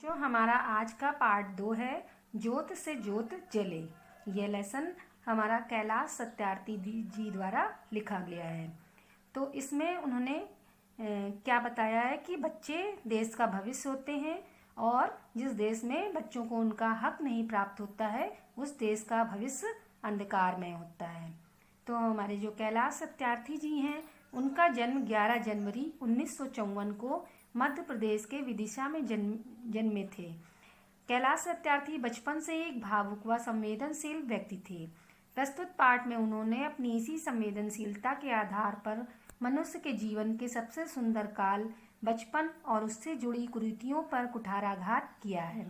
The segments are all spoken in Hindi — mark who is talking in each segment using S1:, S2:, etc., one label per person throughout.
S1: जो हमारा आज का पार्ट 2 है, ज्योत से ज्योत जले। यह लेसन हमारा कैलाश सत्यार्थी जी द्वारा लिखा गया है। तो इसमें उन्होंने क्या बताया है कि बच्चे देश का भविष्य होते हैं और जिस देश में बच्चों को उनका हक नहीं प्राप्त होता है उस देश का भविष्य अंधकारमय होता है। तो हमारे जो कैलाश सत्यार्थी जी हैं उनका जन्म 11 जनवरी 1954 को मध्य प्रदेश के विदिशा में जन्मे थे। कैलाश सत्यार्थी बचपन से एक भावुक व संवेदनशील व्यक्ति थे। प्रस्तुत पाठ में उन्होंने अपनी इसी संवेदनशीलता के आधार पर मनुष्य के जीवन के सबसे सुंदर काल बचपन और उससे जुड़ी कुरीतियों पर कुठाराघात किया है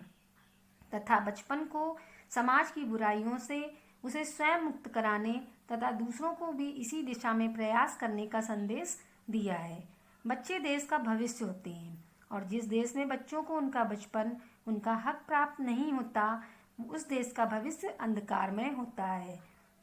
S1: तथा बचपन को समाज की बुराइयों से उसे स्वयं मुक्त कराने तथा दूसरों को भी इसी दिशा में प्रयास करने का संदेश दिया है। बच्चे देश का भविष्य होते हैं और जिस देश में बच्चों को उनका बचपन उनका हक प्राप्त नहीं होता उस देश का भविष्य अंधकारमय होता है।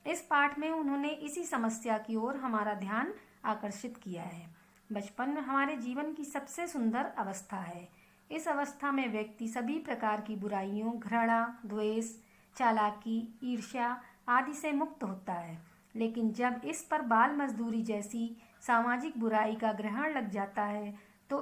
S1: इस पाठ में उन्होंने इसी समस्या की ओर हमारा ध्यान आकर्षित किया है। बचपन हमारे जीवन की सबसे सुंदर अवस्था है। इस अवस्था में व्यक्ति सभी प्रकार की बुराइयों, घृणा, द्वेष, चालाकी, ईर्ष्या आदि से मुक्त होता है। लेकिन जब इस पर बाल मजदूरी जैसी सामाजिक बुराई का ग्रहण लग जाता है तो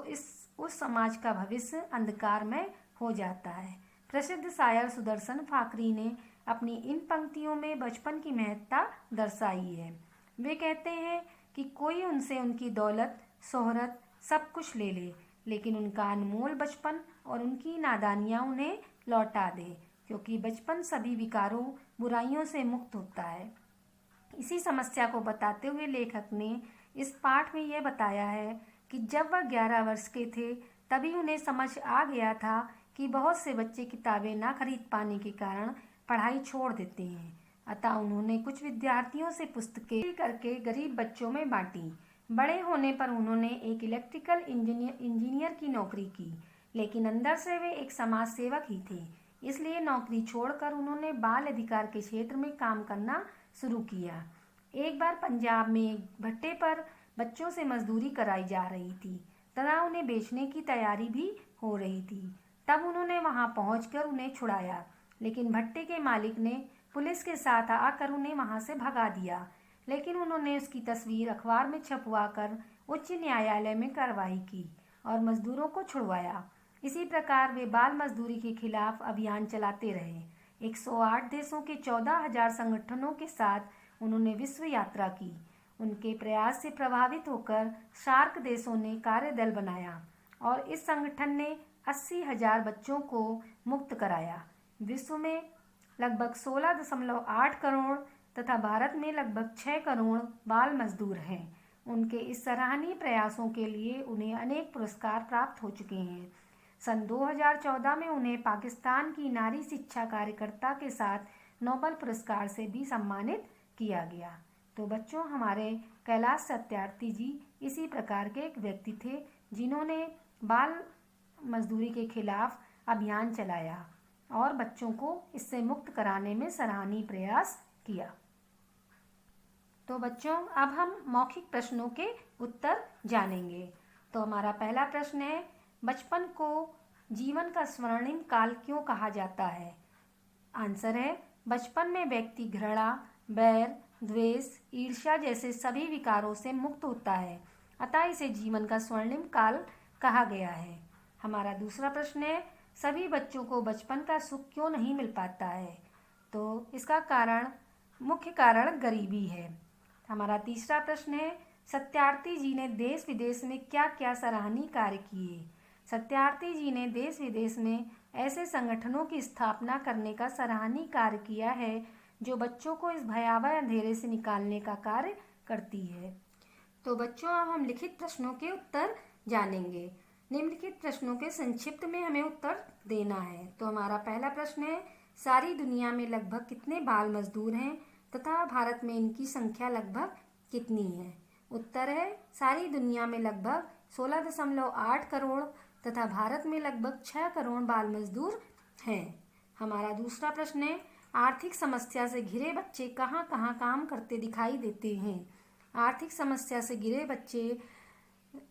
S1: उस समाज का भविष्य अंधकारमय हो जाता है। प्रसिद्ध शायर सुदर्शन फाकरी ने अपनी इन पंक्तियों में बचपन की महत्ता दर्शाई है। वे कहते हैं कि कोई उनसे उनकी दौलत, शोहरत सब कुछ ले ले, लेकिन उनका अनमोल बचपन और उनकी नादानियां उन्हें लौटा दे, क्योंकि बचपन सभी विकारों, बुराइयों से मुक्त होता है। इसी समस्या को बताते हुए लेखक ने इस पाठ में यह बताया है कि जब वह 11 वर्ष के थे तभी उन्हें समझ आ गया था कि बहुत से बच्चे किताबें ना खरीद पाने के कारण पढ़ाई छोड़ देते हैं। अतः उन्होंने कुछ विद्यार्थियों से पुस्तकें करके गरीब बच्चों में बांटी। बड़े होने पर उन्होंने एक इलेक्ट्रिकल इंजीनियर की नौकरी की, लेकिन अंदर से वे एक समाज सेवक ही थे। इसलिए नौकरी छोड़कर उन्होंने बाल अधिकार के क्षेत्र में काम करना शुरू किया। एक बार पंजाब में एक भट्टे पर बच्चों से मजदूरी कराई जा रही थी तथा उन्हें बेचने की तैयारी भी हो रही थी। तब उन्होंने वहां पहुंचकर उन्हें छुड़ाया, लेकिन भट्टे के मालिक ने पुलिस के साथ आकर उन्हें वहां से भगा दिया। लेकिन उन्होंने उसकी तस्वीर अखबार में छपवाकर उच्च न्यायालय में कार्रवाई की और मजदूरों को छुड़वाया। इसी प्रकार वे बाल मजदूरी के खिलाफ अभियान चलाते रहे। 108 देशों के 14,000 संगठनों के साथ उन्होंने विश्व यात्रा की। उनके प्रयास से प्रभावित होकर सार्क देशों ने कार्यदल बनाया और इस संगठन ने 80,000 बच्चों को मुक्त कराया। विश्व में लगभग 16.8 करोड़ तथा भारत में लगभग 6 करोड़ बाल मजदूर हैं। उनके इस सराहनीय प्रयासों के लिए उन्हें अनेक पुरस्कार प्राप्त हो चुके हैं। सन 2014 में उन्हें पाकिस्तान की नारी शिक्षा कार्यकर्ता के साथ नोबेल पुरस्कार से भी सम्मानित किया गया। तो बच्चों, हमारे कैलाश सत्यार्थी जी इसी प्रकार के एक व्यक्ति थे जिन्होंने बाल मजदूरी के खिलाफ अभियान चलाया और बच्चों को इससे मुक्त कराने में सराहनीय प्रयास किया। तो बच्चों, अब हम मौखिक प्रश्नों के उत्तर जानेंगे। तो हमारा पहला प्रश्न है, बचपन को जीवन का स्वर्णिम काल क्यों कहा जाता है? आंसर है, बचपन में व्यक्ति घृणा, बैर, द्वेष, ईर्ष्या जैसे सभी विकारों से मुक्त होता है, अतः इसे जीवन का स्वर्णिम काल कहा गया है। हमारा दूसरा प्रश्न है, सभी बच्चों को बचपन का सुख क्यों नहीं मिल पाता है? तो इसका मुख्य कारण गरीबी है। हमारा तीसरा प्रश्न है, सत्यार्थी जी ने देश विदेश में क्या क्या सराहनीय कार्य किए? सत्यार्थी जी ने देश विदेश में ऐसे संगठनों की स्थापना करने का सराहनीय कार्य किया है जो बच्चों को इस भयावह अंधेरे से निकालने का कार्य करती है। तो बच्चों, अब हम लिखित प्रश्नों के उत्तर जानेंगे। निम्नलिखित प्रश्नों के संक्षिप्त में हमें उत्तर देना है। तो हमारा पहला प्रश्न है, सारी दुनिया में लगभग कितने बाल मजदूर हैं तथा भारत में इनकी संख्या लगभग कितनी है? उत्तर है, सारी दुनिया में लगभग 16.8 करोड़ तथा भारत में लगभग 6 करोड़ बाल मजदूर हैं। हमारा दूसरा प्रश्न है, आर्थिक समस्या से घिरे बच्चे कहाँ कहाँ काम करते दिखाई देते हैं? आर्थिक समस्या से घिरे बच्चे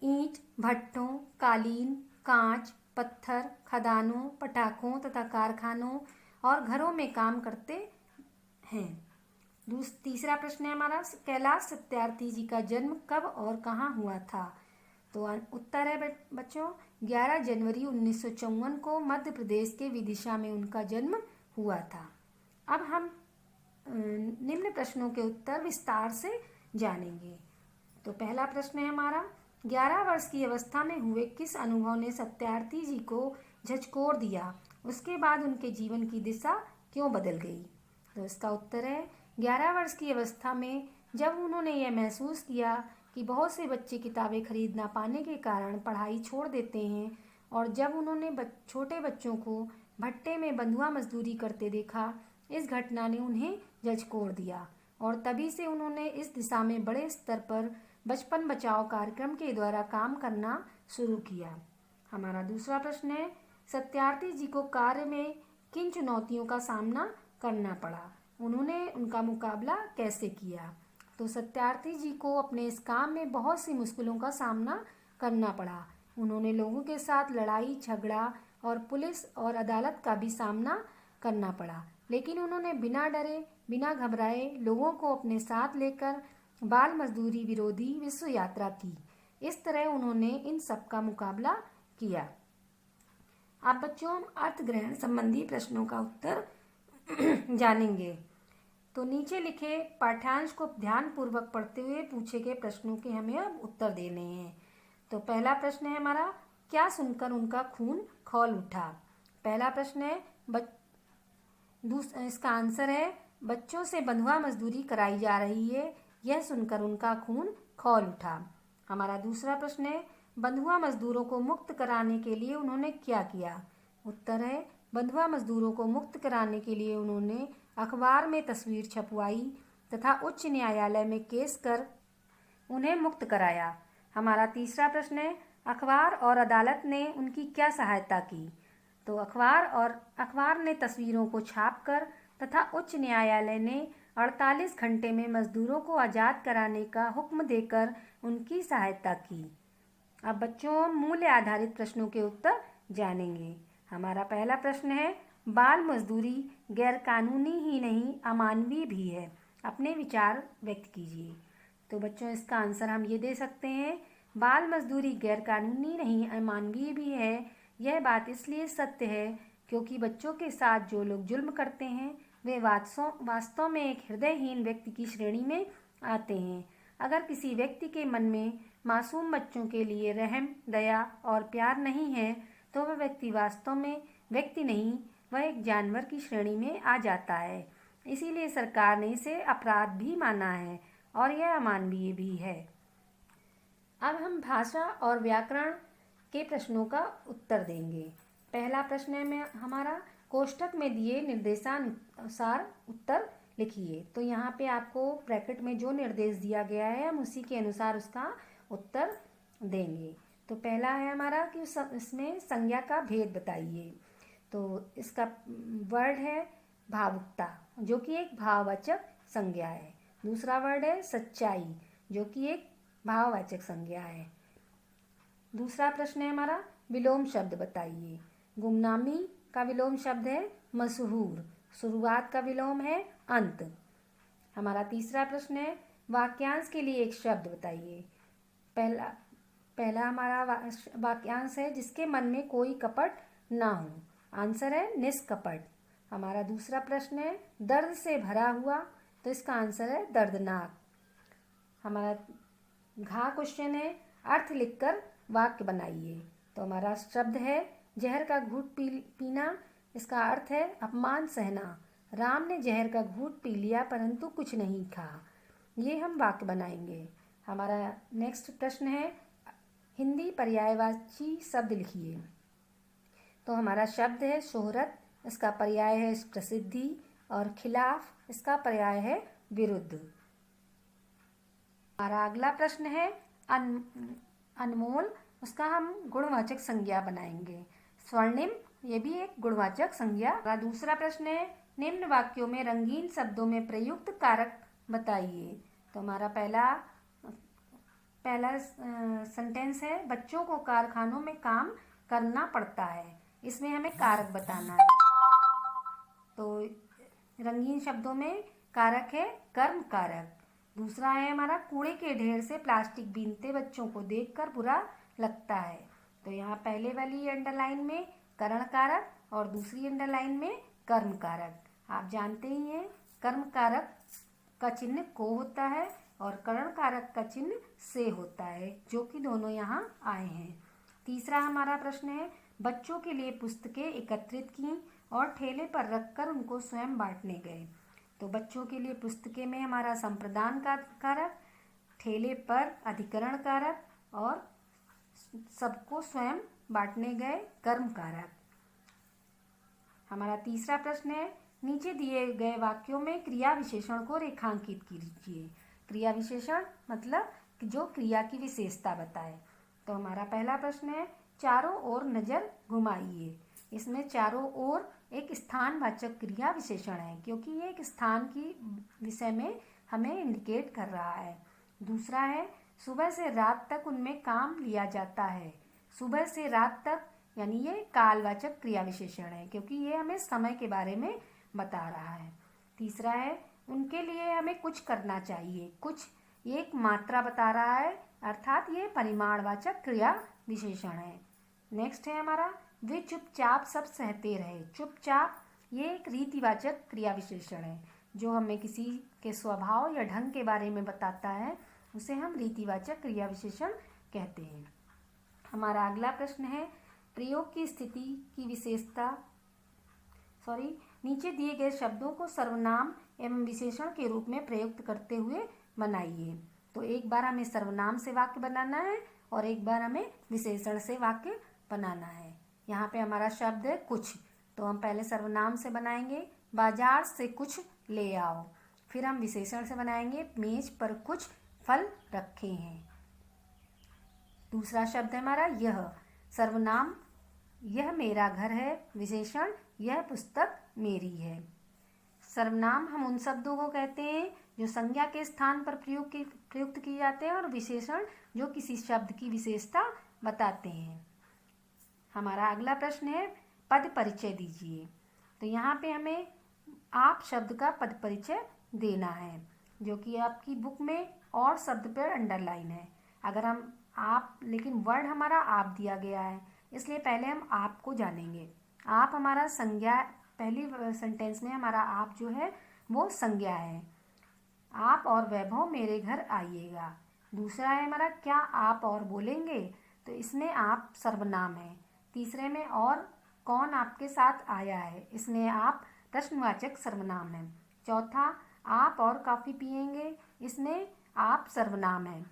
S1: ईंट, भट्टों, कालीन, कांच, पत्थर, खदानों, पटाखों तथा कारखानों और घरों में काम करते हैं। तीसरा प्रश्न है हमारा, कैलाश सत्यार्थी जी का जन्म कब और कहाँ हुआ था? तो उत्तर है बच्चों 11 जनवरी 1954 को मध्य प्रदेश के विदिशा में उनका जन्म हुआ था। अब हम निम्न प्रश्नों के उत्तर विस्तार से जानेंगे। तो पहला प्रश्न है हमारा, 11 वर्ष की अवस्था में हुए किस अनुभव ने सत्यार्थी जी को झकझोर दिया? उसके बाद उनके जीवन की दिशा क्यों बदल गई? तो इसका उत्तर है 11 वर्ष की अवस्था में जब उन्होंने यह महसूस किया कि बहुत से बच्चे किताबें खरीद ना पाने के कारण पढ़ाई छोड़ देते हैं, और जब उन्होंने छोटे बच्चों को भट्टे में बंधुआ मजदूरी करते देखा, इस घटना ने उन्हें झकझोर दिया और तभी से उन्होंने इस दिशा में बड़े स्तर पर बचपन बचाओ कार्यक्रम के द्वारा काम करना शुरू किया। हमारा दूसरा प्रश्न है, सत्यार्थी जी को कार्य में किन चुनौतियों का सामना करना पड़ा? उन्होंने उनका मुकाबला कैसे किया? तो सत्यार्थी जी को अपने इस काम में बहुत सी मुश्किलों का सामना करना पड़ा। उन्होंने लोगों के साथ लड़ाई झगड़ा और पुलिस और अदालत का भी सामना करना पड़ा, लेकिन उन्होंने बिना डरे बिना घबराए लोगों को अपने साथ लेकर बाल मजदूरी विरोधी विश्व यात्रा की। इस तरह उन्होंने इन सब का मुकाबला किया। अब बच्चों हम अर्थ ग्रहण संबंधी प्रश्नों का उत्तर जानेंगे। तो नीचे लिखे पाठ्यांश को ध्यानपूर्वक पढ़ते हुए पूछे गए प्रश्नों के हमें अब उत्तर देने हैं। तो पहला प्रश्न है हमारा, क्या सुनकर उनका खून खौल उठा? पहला प्रश्न है इसका आंसर है बच्चों से बंधुआ मजदूरी कराई जा रही है, यह सुनकर उनका खून खौल उठा। हमारा दूसरा प्रश्न है, बंधुआ मजदूरों को मुक्त कराने के लिए उन्होंने क्या किया? उत्तर है बंधुआ मजदूरों को मुक्त कराने के लिए उन्होंने अखबार में तस्वीर छपवाई तथा उच्च न्यायालय में केस कर उन्हें मुक्त कराया। हमारा तीसरा प्रश्न है, अखबार और अदालत ने उनकी क्या सहायता की? तो अखबार ने तस्वीरों को छापकर तथा उच्च न्यायालय ने 48 घंटे में मजदूरों को आज़ाद कराने का हुक्म देकर उनकी सहायता की। अब बच्चों मूल्य आधारित प्रश्नों के उत्तर जानेंगे। हमारा पहला प्रश्न है, बाल मजदूरी गैरकानूनी ही नहीं अमानवीय भी है, अपने विचार व्यक्त कीजिए। तो बच्चों इसका आंसर हम ये दे सकते हैं, बाल मजदूरी गैरकानूनी नहीं अमानवीय भी है। यह बात इसलिए सत्य है क्योंकि बच्चों के साथ जो लोग जुल्म करते हैं वे वास्तव में एक हृदयहीन व्यक्ति की श्रेणी में आते हैं। अगर किसी व्यक्ति के मन में मासूम बच्चों के लिए रहम, दया और प्यार नहीं है तो वह व्यक्ति वास्तव में व्यक्ति नहीं, वह एक जानवर की श्रेणी में आ जाता है। इसीलिए सरकार ने इसे अपराध भी माना है और यह अमानवीय भी है। अब हम भाषा और व्याकरण के प्रश्नों का उत्तर देंगे। पहला प्रश्न है हमारा, कोष्ठक में दिए निर्देशानुसार उत्तर लिखिए। तो यहाँ पे आपको ब्रैकेट में जो निर्देश दिया गया है हम उसी के अनुसार उसका उत्तर देंगे। तो पहला है हमारा कि इसमें संज्ञा का भेद बताइए। तो इसका वर्ड है भावुकता, जो कि एक भाववाचक संज्ञा है। दूसरा वर्ड है सच्चाई, जो कि एक भाववाचक संज्ञा है। दूसरा प्रश्न है हमारा, विलोम शब्द बताइए। गुमनामी का विलोम शब्द है मशहूर, शुरुआत का विलोम है अंत। हमारा तीसरा प्रश्न है, वाक्यांश के लिए एक शब्द बताइए। पहला हमारा वाक्यांश है जिसके मन में कोई कपट ना हो, आंसर है निष्कपट। हमारा दूसरा प्रश्न है, दर्द से भरा हुआ, तो इसका आंसर है दर्दनाक। हमारा घा क्वेश्चन है, अर्थ लिखकर वाक्य बनाइए। तो हमारा शब्द है जहर का घूंट पीना, इसका अर्थ है अपमान सहना। राम ने जहर का घूंट पी लिया परंतु कुछ नहीं कहा। ये हम वाक्य बनाएंगे। हमारा नेक्स्ट प्रश्न है, हिंदी पर्यायवाची शब्द लिखिए। तो हमारा शब्द है शोहरत, इसका पर्याय है प्रसिद्धि, और खिलाफ इसका पर्याय है विरुद्ध। हमारा अगला प्रश्न है अनमोल, उसका हम गुणवाचक संज्ञा बनाएंगे। स्वर्णिम, ये भी एक गुणवाचक संज्ञा। हमारा दूसरा प्रश्न है, निम्न वाक्यों में रंगीन शब्दों में प्रयुक्त कारक बताइए। तो हमारा पहला सेंटेंस है, बच्चों को कारखानों में काम करना पड़ता है। इसमें हमें कारक बताना है। तो रंगीन शब्दों में कारक है कर्म कारक। दूसरा है हमारा कूड़े के ढेर से प्लास्टिक बीनते बच्चों को देखकर बुरा लगता है। तो यहाँ पहले वाली अंडरलाइन में करण कारक और दूसरी अंडरलाइन में कर्म कारक। आप जानते ही हैं कर्म कारक का चिन्ह को होता है और करण कारक का चिन्ह से होता है, जो कि दोनों यहाँ आए हैं। तीसरा हमारा प्रश्न है बच्चों के लिए पुस्तकें एकत्रित की और ठेले पर रखकर उनको स्वयं बांटने गए। तो बच्चों के लिए पुस्तकें में हमारा संप्रदान का कारक, ठेले पर अधिकरण कारक और सबको स्वयं बांटने गए कर्म कारक। हमारा तीसरा प्रश्न है नीचे दिए गए वाक्यों में क्रिया विशेषण को रेखांकित कीजिए। क्रिया विशेषण मतलब कि जो क्रिया की विशेषता बताए। तो हमारा पहला प्रश्न है चारों ओर नजर घुमाइए। इसमें चारों ओर एक स्थानवाचक क्रिया विशेषण है, क्योंकि ये एक स्थान की विषय में हमें इंडिकेट कर रहा है। दूसरा है सुबह से रात तक उनमें काम लिया जाता है। सुबह से रात तक यानी ये कालवाचक क्रिया विशेषण है, क्योंकि ये हमें समय के बारे में बता रहा है। तीसरा है उनके लिए हमें कुछ करना चाहिए। कुछ एक मात्रा बता रहा है, अर्थात ये परिमाणवाचक क्रिया विशेषण है। नेक्स्ट है हमारा वे चुपचाप सब सहते रहे। चुपचाप ये एक रीतिवाचक क्रिया विशेषण है, जो हमें किसी के स्वभाव या ढंग के बारे में बताता है, उसे हम रीतिवाचक क्रिया विशेषण कहते हैं। हमारा अगला प्रश्न है प्रयोग की स्थिति की विशेषता नीचे दिए गए शब्दों को सर्वनाम एवं विशेषण के रूप में प्रयुक्त करते हुए बनाइए। तो एक बार हमें सर्वनाम से वाक्य बनाना है और एक बार हमें विशेषण से वाक्य बनाना है। यहाँ पे हमारा शब्द है कुछ, तो हम पहले सर्वनाम से बनाएंगे बाजार से कुछ ले आओ। फिर हम विशेषण से बनाएंगे मेज पर कुछ फल रखे हैं। दूसरा शब्द है हमारा यह। सर्वनाम यह मेरा घर है। विशेषण यह पुस्तक मेरी है। सर्वनाम हम उन शब्दों को कहते हैं जो संज्ञा के स्थान पर प्रयुक्त किए जाते हैं और विशेषण जो किसी शब्द की विशेषता बताते हैं। हमारा अगला प्रश्न है पद परिचय दीजिए। तो यहाँ पे हमें आप शब्द का पद परिचय देना है, जो कि आपकी बुक में और शब्द पर अंडरलाइन है। अगर हम आप, लेकिन वर्ड हमारा आप दिया गया है, इसलिए पहले हम आप को जानेंगे। आप हमारा संज्ञा, पहली सेंटेंस में हमारा आप जो है वो संज्ञा है। आप और वैभव मेरे घर आइएगा। दूसरा है हमारा क्या आप और बोलेंगे, तो इसमें आप सर्वनाम है। तीसरे में और कौन आपके साथ आया है, इसमें आप प्रश्नवाचक सर्वनाम है। चौथा आप और कॉफ़ी पिएंगे, इसमें आप सर्वनाम है।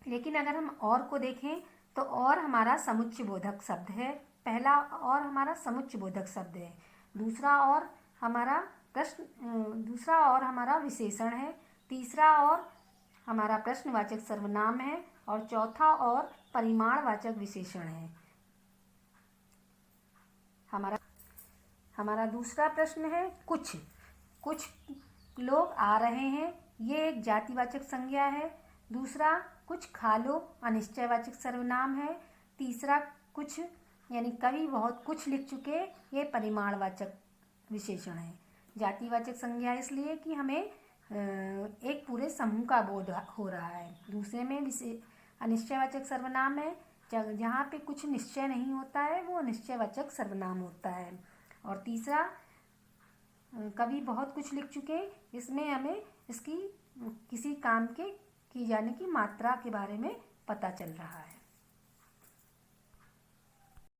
S1: लेकिन अगर हम और को देखें तो और हमारा समुच्चय बोधक शब्द है। पहला और हमारा समुच्चय बोधक शब्द है। दूसरा और हमारा विशेषण है। तीसरा और हमारा प्रश्नवाचक सर्वनाम है और चौथा और परिमाणवाचक विशेषण है। हमारा दूसरा प्रश्न है कुछ लोग आ रहे हैं, ये एक जातिवाचक संज्ञा है। दूसरा कुछ खा लो अनिश्चयवाचक सर्वनाम है। तीसरा कुछ यानी कवि बहुत कुछ लिख चुके, ये परिमाणवाचक विशेषण है। जातिवाचक संज्ञा इसलिए कि हमें एक पूरे समूह का बोध हो रहा है। दूसरे में अनिश्चयवाचक सर्वनाम है, जहाँ पे कुछ निश्चय नहीं होता है वो अनिश्चयवाचक सर्वनाम होता है। और तीसरा कवि बहुत कुछ लिख चुके, इसमें हमें इसकी किसी काम के की जाने की मात्रा के बारे में पता चल रहा है।